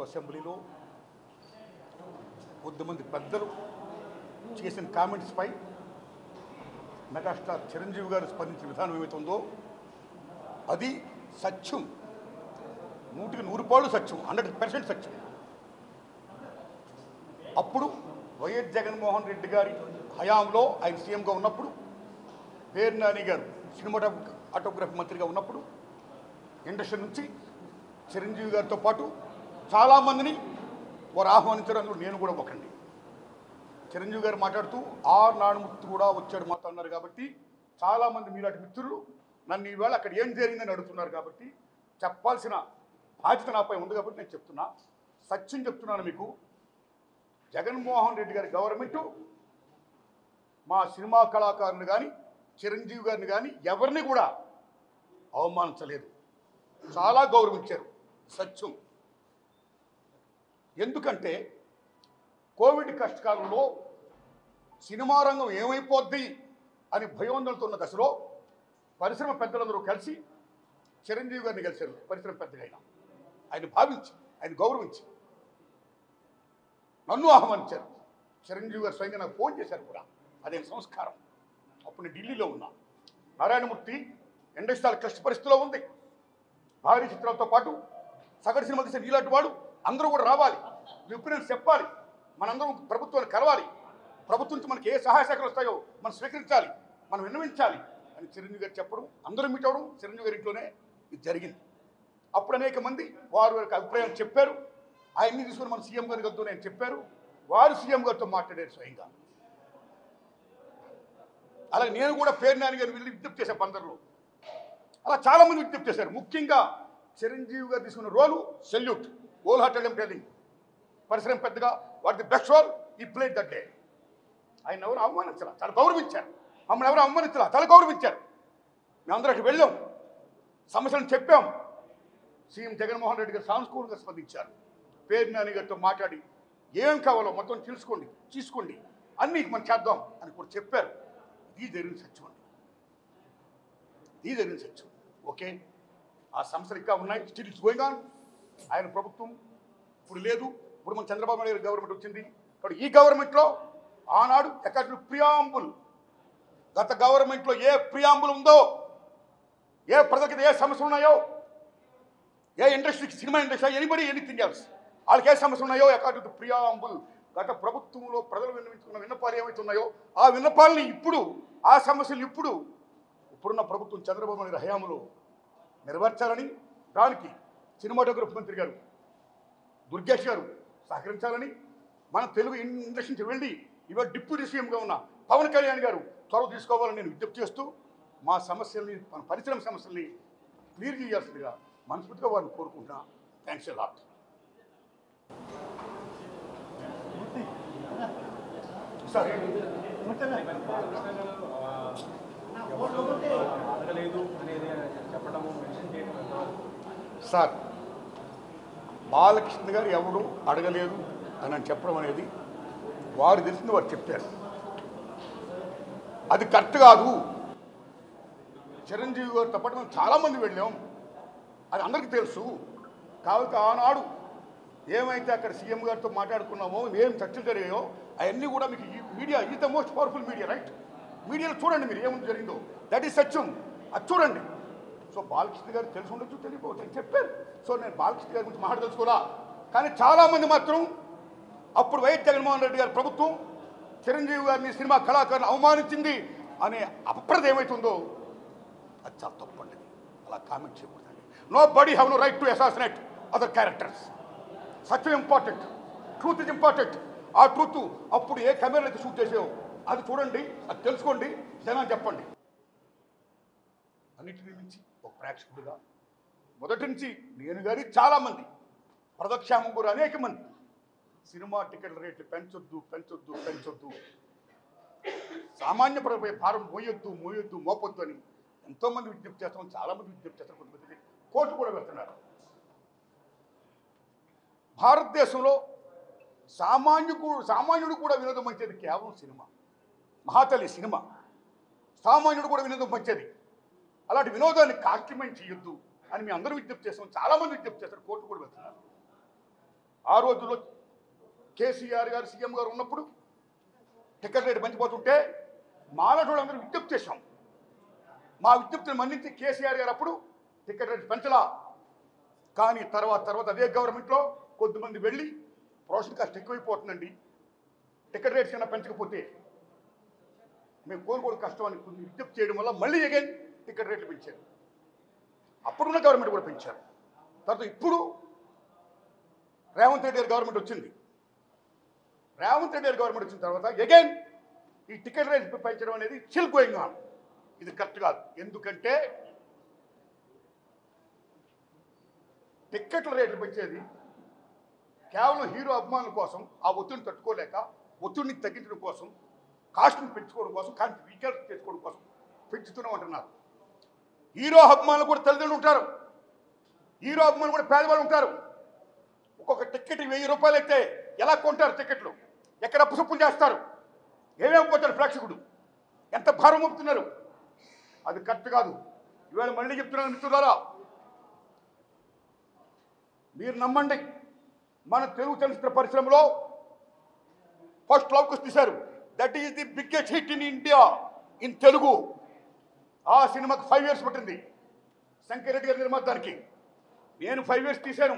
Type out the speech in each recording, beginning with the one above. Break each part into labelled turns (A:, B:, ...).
A: అసెంబ్లీలో కొద్దిమంది పెద్దలు చేసిన కామెంట్స్పై మెగాస్టార్ చిరంజీవి గారు స్పందించిన విధానం ఏమైతుందో అది సత్యం, 100% సత్యం, 100% సత్యం. అప్పుడు వైఎస్ జగన్మోహన్ రెడ్డి గారి హయాంలో ఆయన సీఎంగా ఉన్నప్పుడు, పేరు నాని గారు సినిమాటోగ్రఫీ మంత్రిగా ఉన్నప్పుడు ఇండస్ట్రీ నుంచి చిరంజీవి గారితో పాటు చాలామందిని వారు ఆహ్వానించారు. అందులో నేను కూడా ఒకండి. చిరంజీవి గారు మాట్లాడుతూ నానుమూర్తి కూడా వచ్చాడు మాతో అన్నారు. కాబట్టి చాలామంది మీలాంటి మిత్రులు నన్ను ఈవేళ అక్కడ ఏం జరిగిందని అడుగుతున్నారు. కాబట్టి చెప్పాల్సిన బాధ్యత నాపై ఉంది. కాబట్టి నేను చెప్తున్నా, సత్యం చెప్తున్నాను మీకు. జగన్మోహన్ రెడ్డి గారి గవర్నమెంటు మా సినిమా కళాకారులు కానీ చిరంజీవి గారిని కానీ ఎవరిని కూడా అవమానించలేదు, చాలా గౌరవించారు. సత్యం. ఎందుకంటే కోవిడ్ కష్టకాలంలో సినిమా రంగం ఏమైపోద్ది అని భయోందనతో ఉన్న దశలో పరిశ్రమ పెద్దలందరూ కలిసి చిరంజీవి గారిని కలిశారు. పరిశ్రమ పెద్దగా ఆయన భావించి, ఆయన గౌరవించి నన్ను ఆహ్వానించారు. చిరంజీవి గారు స్వయంగా నాకు ఫోన్ చేశారు కూడా. అదే సంస్కారం. అప్పుడు నేను ఢిల్లీలో ఉన్నా. నారాయణమూర్తి ఇండస్ట్రీ క్లిష్ట పరిస్థితిలో ఉంది. భారీ చిత్రాలతో పాటు సగటు సినిమా తీసే ఇలాంటి వాడు అందరూ కూడా రావాలి, ఒపీనియన్స్ చెప్పాలి, మనందరం ప్రభుత్వాన్ని కలవాలి, ప్రభుత్వం నుంచి మనకి ఏ సహాయ శాఖలు వస్తాయో మనం స్వీకరించాలి, మనం విన్నవించాలి అని చిరంజీవి గారు చెప్పడం, అందరూ మీట్ అవ్వడం చిరంజీవి గారి ఇంట్లోనే ఇది జరిగింది. అప్పుడు అనేక మంది వారి వారికి అభిప్రాయాలు చెప్పారు. ఆయన్ని తీసుకుని మన సీఎం గారికి వద్దు నేను చెప్పారు. వారు సీఎం గారితో మాట్లాడారు స్వయంగా. అలాగే నేను కూడా పేరు నాని గారిని వెళ్ళి విజ్ఞప్తి చేశాను బందర్లో. అలా చాలామంది విజ్ఞప్తి చేశారు. ముఖ్యంగా చిరంజీవి గారు తీసుకున్న రోలు salute, whole hearted I'm telling. పరిశ్రమ పెద్దగా వాట్ ది బెస్ట్ రోల్ ఈ ప్లేడ్ దట్ డే. ఆయన ఎవరు అవమానించాల, చాలా గౌరవించారు. మమ్మల్ని ఎవరు అవమానించాల, చాలా గౌరవించారు. మేమందరం అక్కడికి వెళ్ళాం, సమస్యలను చెప్పాం. సీఎం జగన్మోహన్ రెడ్డి గారు సానుకూలంగా స్పందించారు. పేరు నాని గారితో మాట్లాడి ఏం కావాలో మొత్తం తెలుసుకోండి, తీసుకోండి, అన్నీ మనం చేద్దాం అని కూడా చెప్పారు. ఇది జరిగిన సత్యం అండి, ఇది జరిగిన సత్యం. ఓకే, ఆ సమస్యలు ఇంకా ఉన్నాయి, స్టిల్ ఇట్స్ గోయింగ్ ఆన్. ఆయన ప్రభుత్వం ఇప్పుడు లేదు, ఇప్పుడు మన చంద్రబాబు నాయుడు గారి గవర్నమెంట్ వచ్చింది. కాబట్టి ఈ గవర్నమెంట్లో ఆనాడు ఎక్కడ ప్రియాంబుల్, గత గవర్నమెంట్లో ఏ ప్రియాంబుల్ ఉందో, ఏ ప్రజలకి ఏ సమస్యలు ఉన్నాయో, ఏ ఇండస్ట్రీకి, cinema industry, anybody anything else, వాళ్ళకి ఏ సమస్యలు ఉన్నాయో అకార్డింగ్ టు ప్రియాంబుల్ గత ప్రభుత్వంలో ప్రజలు విన్నవించుకున్న విన్నపాలు ఏమవుతున్నాయో ఆ విన్నపాలని ఇప్పుడు, ఆ సమస్యలు ఇప్పుడున్న ప్రభుత్వం చంద్రబాబు నాయుడు హయాంలో నెరవేర్చాలని, దానికి సినిమాటోగ్రఫీ మంత్రి గారు దుర్గేష్ గారు సహకరించాలని, మన తెలుగు ఇండస్ట్రీ నుంచి వెళ్ళి ఇవాళ డిప్యూటీ సీఎంగా ఉన్న పవన్ కళ్యాణ్ గారు చొరవ తీసుకోవాలని నేను విజ్ఞప్తి చేస్తూ, మా సమస్యల్ని, మన పరిశ్రమ సమస్యల్ని క్లియర్ చేయాల్సిందిగా మనస్ఫూర్తిగా వారిని కోరుకుంటున్నా. Thanks a lot. Sir, Balakrishna గారు ఎవరు అడగలేదు అని చెప్పడం అనేది వారు తెలిసింది వారు చెప్పారు. అది కరెక్ట్ కాదు. చిరంజీవి గారితో పాటు మనం చాలామంది వెళ్ళాం, అది అందరికీ తెలుసు. కాబట్టి ఆనాడు ఏమైతే అక్కడ సీఎం గారితో మాట్లాడుకున్నామో, ఏం చర్చలు జరిగాయో అవన్నీ కూడా మీకు media is the most powerful media, right? మీడియాలో చూడండి మీరు ఏముంది జరిగిందో, దట్ ఈస్ సత్యం, అది చూడండి. సో బాలకృష్ణ గారు తెలిసి ఉండొచ్చు, తెలియకపోవచ్చు అని చెప్పారు. సో నేను బాలకృష్ణ గారి గురించి మాట్లాడదలుచుకోవాలా. కానీ చాలామంది మాత్రం అప్పుడు వైఎస్ జగన్మోహన్ రెడ్డి గారి ప్రభుత్వం చిరంజీవి గారిని, సినిమా కళాకారులను అవమానించింది అనే అప్రద ఏమవుతుందో అది చాలా తప్పండి. అలా కామెంట్ చేయకూడదండి. Nobody have no right to assassinate other characters. సత్యం ఇంపార్టెంట్, ట్రూత్ ఇస్ ఇంపార్టెంట్. ఆ ట్రూత్ అప్పుడు ఏ కెమెరాలు అయితే షూట్ చేసావో అది చూడండి, అది తెలుసుకోండి, జనాలు చెప్పండి. అన్నిటిని మించి ఒక ప్రేక్షకుడిగా మొదటి నుంచి నేను గారి చాలామంది, ప్రదక్షామం కూడా అనేక మంది సినిమా టికెట్ల రేట్లు పెంచొద్దు, సామాన్య ప్రజలపై భారం మోపొద్దు అని ఎంతోమంది విజ్ఞప్తి చేస్తాం, చాలామంది విజ్ఞప్తి చేస్తారు. కొంతమంది కోర్టు కూడా వెళ్తున్నారు. భారతదేశంలో సామాన్యుడు కూడా వినోదం పంచేది కేవలం సినిమా. మహాతల్లి సినిమా, సామాన్యుడు కూడా వినోదం పంచేది. అలాంటి వినోదాన్ని కాస్ట్లిమెంట్ చేయొద్దు అని మేము అందరూ విజ్ఞప్తి చేస్తాం, చాలామంది విజ్ఞప్తి చేస్తారు, కోర్టు కూడా వెళ్తున్నారు. ఆ రోజుల్లో కేసీఆర్ గారు సీఎం గారు ఉన్నప్పుడు టికెట్ రేటు పెంచిపోతుంటే మాలటోళ్ళందరూ విజ్ఞప్తి చేశాం. మా విజ్ఞప్తిని మన్నించి కేసీఆర్ గారు అప్పుడు టికెట్ రేటు పెంచలా. కానీ తర్వాత అదే గవర్నమెంట్లో కొద్దిమంది వెళ్ళి ప్రొడక్షన్ కాస్ట్ ఎక్కువైపోతుందండి, టికెట్ రేట్స్ కన్నా పెంచకపోతే మేము కోరుకోవడం కష్టం అని కొన్ని విజ్ఞప్తి చేయడం వల్ల మళ్ళీ అగైన్ టికెట్ రేట్లు పెంచారు. అప్పుడున్న గవర్నమెంట్ కూడా పెంచారు. తర్వాత ఇప్పుడు రేవంత్ రెడ్డి గారి గవర్నమెంట్ వచ్చింది. రేవంత్ రెడ్డి గారి గవర్నమెంట్ వచ్చిన తర్వాత అగైన్ ఈ టికెట్ రేట్ పెంచడం అనేది స్టిల్ గోయింగ్ ఆన్. ఇది కరెక్ట్ కాదు. ఎందుకంటే టిక్కెట్ల రేట్లు పెంచేది కేవలం హీరో అభిమానుల కోసం, ఆ ఒత్తిడిని తట్టుకోలేక ఒత్తిడిని తగ్గించడం కోసం, కాస్ట్ని పెంచుకోవడం కోసం, కానీ వీకెల్ చేసుకోవడం కోసం పెంచుతున్నాం అంటున్నారు. హీరో అభిమానులు కూడా తల్లిదండ్రులు ఉంటారు, హీరో అభిమానులు కూడా పేదవాళ్ళు ఉంటారు. ఒక్కొక్క టికెట్ 1000 రూపాయలు అయితే ఎలా కొంటారు టికెట్లు? ఎక్కడ అప్పుసప్పులు చేస్తారు? ఏమేమి పోతారు ప్రేక్షకుడు? ఎంత భారం మోపుతున్నారు? అది కరెక్ట్ కాదు. ఇవాళ మళ్ళీ చెప్తున్నాను మిత్రులారా, మీరు నమ్మండి, మన తెలుగు చలనచిత్ర పరిశ్రమలో ఫస్ట్ లవ్ తీశారు. That is the biggest hit in India in Telugu. ఆ సినిమాకి 5 years పట్టింది శంకర్ రెడ్డి గారి నిర్మాతానికి. నేను 5 years తీశాను,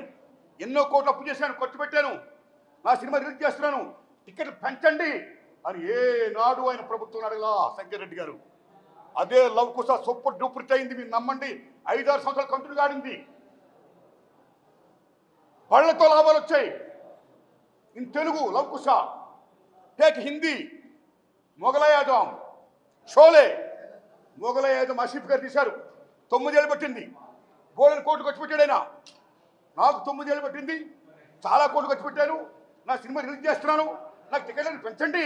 A: ఎన్నో కోట్లు అప్పు చేశాను, ఖర్చు పెట్టాను, నా సినిమా రిలీజ్ చేస్తున్నాను, టికెట్లు పెంచండి అని ఏనాడు ఆయన ప్రభుత్వం అడగలా శంకర్ రెడ్డి గారు. అదే లవ్ కుశ సూపర్ డూపర్ అయింది. మీరు నమ్మండి, 5-6 సంవత్సరాలు కంటిన్యూ ఆడింది. పళ్ళతో లాభాలు వచ్చాయి ఇన్ తెలుగు. లవ్ కుశ, టేక్ హిందీ, మొగలాయాజం, షోలే. మొగలాయాజం ఆసిఫ్ గారు తీశారు, 9 ఏళ్ళు పట్టింది. గోల్డెన్ కోట్లు ఖర్చు పెట్టాడు ఆయన. నాకు 9 ఏళ్ళు పట్టింది, చాలా కోట్లు ఖర్చు పెట్టాను, నా సినిమా రిలీజ్ చేస్తున్నాను, నాకు టికెట్లను పెంచండి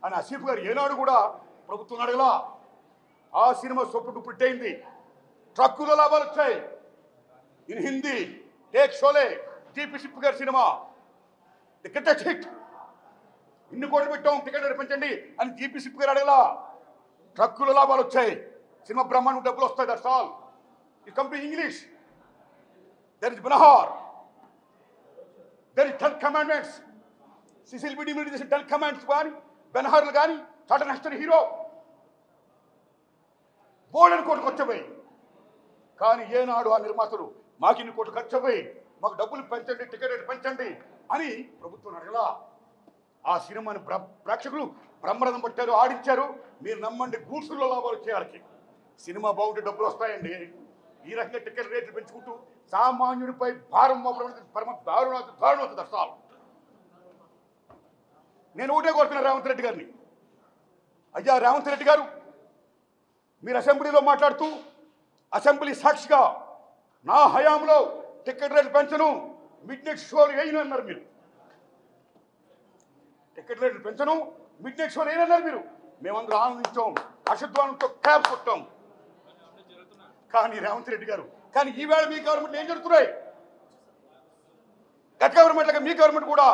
A: అని ఆసిఫ్ గారు ఏనాడు కూడా ప్రభుత్వం అడగలా. ఆ సినిమా సూపర్ డూపర్ అయింది. ట్రక్కులో లాభాలు వచ్చాయి in Hindi. Take Sholay, GP SIP గారి సినిమా ది గ్రేటెస్ట్ హిట్. ఇన్ని కోట్లు పెట్టాం, టికెట్ పెంచండి అని జీపీ సిప్ గారు అడగలా. ట్రక్కులో లాభాలు వచ్చాయి, సినిమా బ్రహ్మాండం డబ్బులు వస్తాయి. That's all. You come to English, there is Ben Hur, there is 10 commandments. Cecil B మిడి చేసిన 10 commandments కానీ, బెనహార్లు కానీ, టాటా నెక్స్టర్ హీరో బోల్డెన్ కోట్లు ఖర్చుపోయి. కానీ ఏనాడు ఆ నిర్మాతలు మాకు ఇన్ని కోట్లు ఖర్చుపోయి, మాకు డబ్బులు పెంచండి, టికెట్ రేటు పెంచండి అని ప్రభుత్వం అడగలా. ఆ సినిమాని ప్రేక్షకులు బ్రహ్మరథం పట్టారు, ఆడించారు. మీరు నమ్మండి, గూడ్సుల్లో లాభాలు వచ్చే వాళ్ళకి సినిమా బాగుంటే డబ్బులు వస్తాయండి. ఈ రకంగా టికెట్ రేట్లు పెంచుకుంటూ సామాన్యుడిపై భారం మోపడం పరమ దారుణం దర్శాలు. నేను ఒకటే కోరుతున్నా రేవంత్ రెడ్డి గారిని, అయ్యా రేవంత్ రెడ్డి గారు, మీరు అసెంబ్లీలో మాట్లాడుతూ అసెంబ్లీ సాక్షిగా నా హయాంలో టికెట్ రేట్లు పెంచను, మిడ్ నైట్ షోలు వేయను అన్నారు. మీరు టికెట్ రేట్లు పెంచను, మిడ్ నైట్ షోలు వేయనన్నారు. మీరు మేమందరూ ఆనందించాం, హర్షధ్వానంతో క్లాప్ కొట్టాం. కానీ రేవంత్ రెడ్డి గారు, కానీ ఈవేళ మీ గవర్నమెంట్ ఏం జరుగుతున్నాయి? గత గవర్నమెంట్ మీ గవర్నమెంట్ కూడా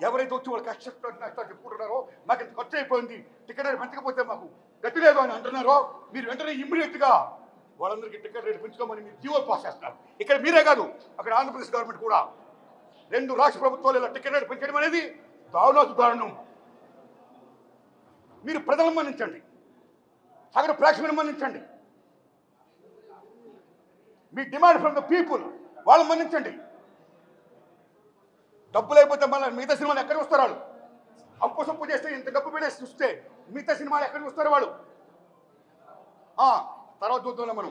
A: ఎవరైతే వచ్చి వాళ్ళు నష్టాలు చెప్పుకుంటున్నారో, మాకు ఇంత ఖర్చు అయిపోయింది, టికెట్ రేటు పెంచకపోతే మాకు గట్టి లేదు అని అంటున్నారో, మీరు వెంటనే ఇమ్మీడియట్గా వాళ్ళందరికీ టికెట్ రేటు పెంచుకోమని మీరు జీవో పాస్ చేస్తున్నారు. ఇక్కడ మీరే కాదు, అక్కడ ఆంధ్రప్రదేశ్ గవర్నమెంట్ కూడా, 2 రాష్ట్ర ప్రభుత్వాలు ఇలా టికెట్ రేటు పెంచడం అనేది దారుణం. మీరు ప్రజలను మన్నించండి, సగటు ప్రేక్షకులను మన్నించండి. మీ డిమాండ్ ఫ్రమ్ ద పీపుల్, వాళ్ళని మన్నించండి. డబ్బు లేకపోతే మళ్ళీ మిగతా సినిమాలు ఎక్కడ వస్తారు? వాళ్ళు అప్పు సప్పు చేస్తే ఇంత డబ్బు పెట్టేసి చూస్తే మిగతా సినిమాలు ఎక్కడ వస్తారు వాళ్ళు? తర్వాత చూద్దాంలే, మనం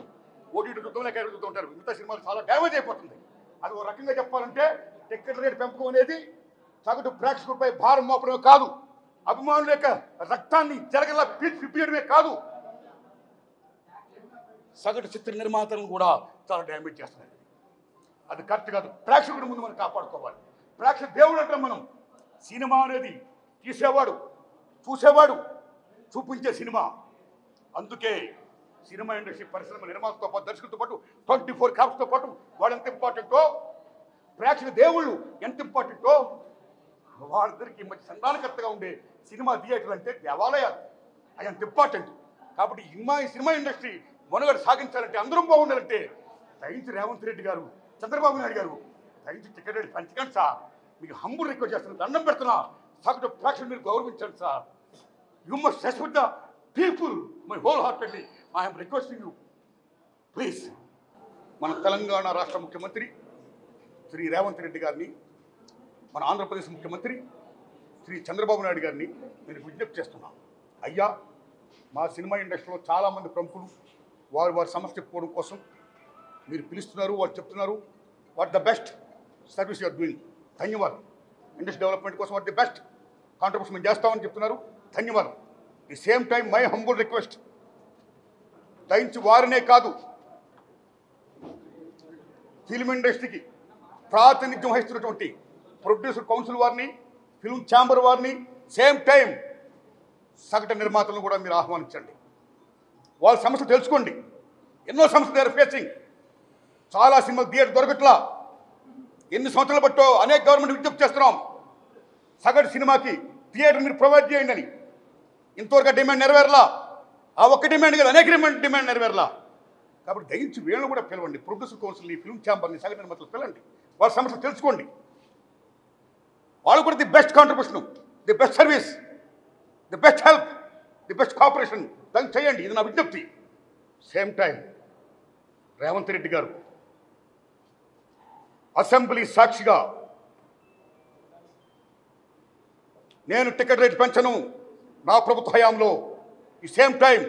A: ఓటీటీ చూద్దాంలో ఎక్కడ చూస్తూ ఉంటారు. మిగతా సినిమాలు చాలా డ్యామేజ్ అయిపోతుంది. అది ఒక రకంగా చెప్పాలంటే టికెట్ రేటు పెంపకం అనేది సగటు ప్రేక్షకుడిపై భారం మోపడమే కాదు, అభిమానుల యొక్క రక్తాన్ని జరగలా పిప్పేయడమే కాదు, సగటు చిత్ర నిర్మాతలను కూడా చాలా డ్యామేజ్ చేస్తున్నారు. అది కరెక్ట్ కాదు. ప్రేక్షకుడి ముందు మనం కాపాడుకోవాలి. ప్రేక్షక దేవుడు అంటాం మనం. సినిమా అనేది తీసేవాడు, చూసేవాడు, చూపించే సినిమా. అందుకే సినిమా ఇండస్ట్రీ పరిశ్రమ నిర్మాతతో పాటు, దర్శకులతో పాటు 24 క్రాఫ్ట్స్తో పాటు వాళ్ళు ఎంత ఇంపార్టెంటో, ప్రేక్షక దేవుళ్ళు ఎంత ఇంపార్టెంటో, వాళ్ళిద్దరికి మంచి సంధానకర్తగా ఉండే సినిమా థియేటర్లు అంటే దేవాలయాలు, అవి అంత ఇంపార్టెంట్. కాబట్టి ఈ సినిమా ఇండస్ట్రీ మనుగడ సాగించాలంటే, అందరం బాగుండాలంటే దయించి రేవంత్ రెడ్డి గారు, చంద్రబాబు నాయుడు గారు దయించి టికెట్ రేటు పెంచకండి సార్. మీకు హంబుల్ రిక్వెస్ట్ చేస్తున్నా, దండం పెడుతున్నా, సగటు ప్రేక్షకులు మీరు గౌరవించండి sir. You must respect the people. My whole heartedly I'm requesting you please. మన తెలంగాణ రాష్ట్ర ముఖ్యమంత్రి శ్రీ రేవంత్ రెడ్డి గారిని, మన ఆంధ్రప్రదేశ్ ముఖ్యమంత్రి శ్రీ చంద్రబాబు నాయుడు గారిని నేను విజ్ఞప్తి చేస్తున్నాను. అయ్యా, మా సినిమా ఇండస్ట్రీలో చాలామంది ప్రముఖులు వారి సమస్య చెప్పుకోవడం కోసం మీరు పిలుస్తున్నారు, వారు చెప్తున్నారు what the best service you are doing. ధన్యవాదాలు. ఇండస్ట్రీ డెవలప్మెంట్ కోసం వాట్ ది బెస్ట్ కాంట్రిబ్యూషన్ మేము చేస్తామని చెప్తున్నారు. ధన్యవాదాలు. The same time my humble request, దయించి వారినే కాదు ఫిల్మ్ ఇండస్ట్రీకి ప్రాతినిధ్యం వహిస్తున్నటువంటి ప్రొడ్యూసర్ కౌన్సిల్ వారిని, ఫిల్మ్ ఛాంబర్ వారిని, సేమ్ టైం సగటు నిర్మాతలను కూడా మీరు ఆహ్వానించండి. వాళ్ళ సమస్య తెలుసుకోండి. ఎన్నో సమస్యలు దే ఆర్ ఫేసింగ్. చాలా సినిమాలు థియేటర్ దొరకట్లా. ఎన్ని సంవత్సరాలు బట్టో అనేక గవర్నమెంట్ విజ్ఞప్తి చేస్తున్నాం, సగటు సినిమాకి థియేటర్ మీరు ప్రొవైడ్ చేయండి అని. ఇంతవరకు డిమాండ్ నెరవేరలా. ఆ ఒక్క డిమాండ్ కాదు, అనేక డిమాండ్ నెరవేరలా. కాబట్టి దయించి వీళ్ళని కూడా పిలవండి. ప్రొడ్యూసర్ కౌన్సిల్ని, ఫిల్మ్ ఛాంబర్ని, సగటు నిర్మాతలు పిలవండి. వాళ్ళ సమస్యలు తెలుసుకోండి. వాళ్ళు కూడా the best contribution, the best service, the best help, the best cooperation దాన్ని చేయండి. ఇది నా విజ్ఞప్తి. సేమ్ టైం రేవంత్ రెడ్డి గారు అసెంబ్లీ సాక్షిగా నేను టికెట్ రేట్ పెంచను, నా ప్రభుత్వ హయాంలో ఈ సేమ్ టైం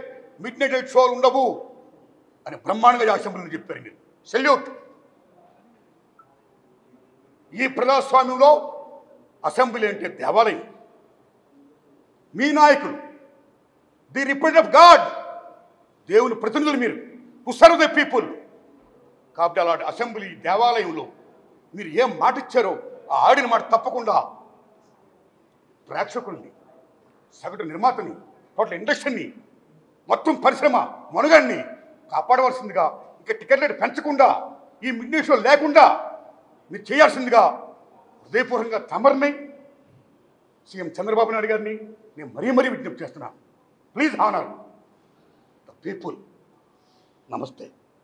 A: మిడ్ నైట్ షోలు ఉండవు అని బ్రహ్మాండంగా అసెంబ్లీలో చెప్పారు. మీరు సెల్యూట్. ఈ ప్రజాస్వామ్యంలో అసెంబ్లీ అంటే దేవాలయం. మీ నాయకులు ది రిప్రజెంట్ ఆఫ్ గాడ్, దేవుని ప్రతినిధులు మీరు, టు సర్వ్ ద పీపుల్. కాబట్టి అలాంటి అసెంబ్లీ దేవాలయంలో మీరు ఏం మాట ఇచ్చారో ఆ ఆడిన మాట తప్పకుండా ప్రేక్షకుల్ని, సగటు నిర్మాతని, టోటల్ ఇండస్ట్రీని, మొత్తం పరిశ్రమ మనుగడ్ని కాపాడవలసిందిగా, ఇక టికెట్ రేట్ పెంచకుండా, ఈ మిడ్ నైట్ షో లేకుండా మీరు చేయాల్సిందిగా హృదయపూర్వకంగా తమరిని, సీఎం చంద్రబాబు నాయుడు గారిని నేను మరీ విజ్ఞప్తి చేస్తున్నాను. Please honour the people. నమస్తే.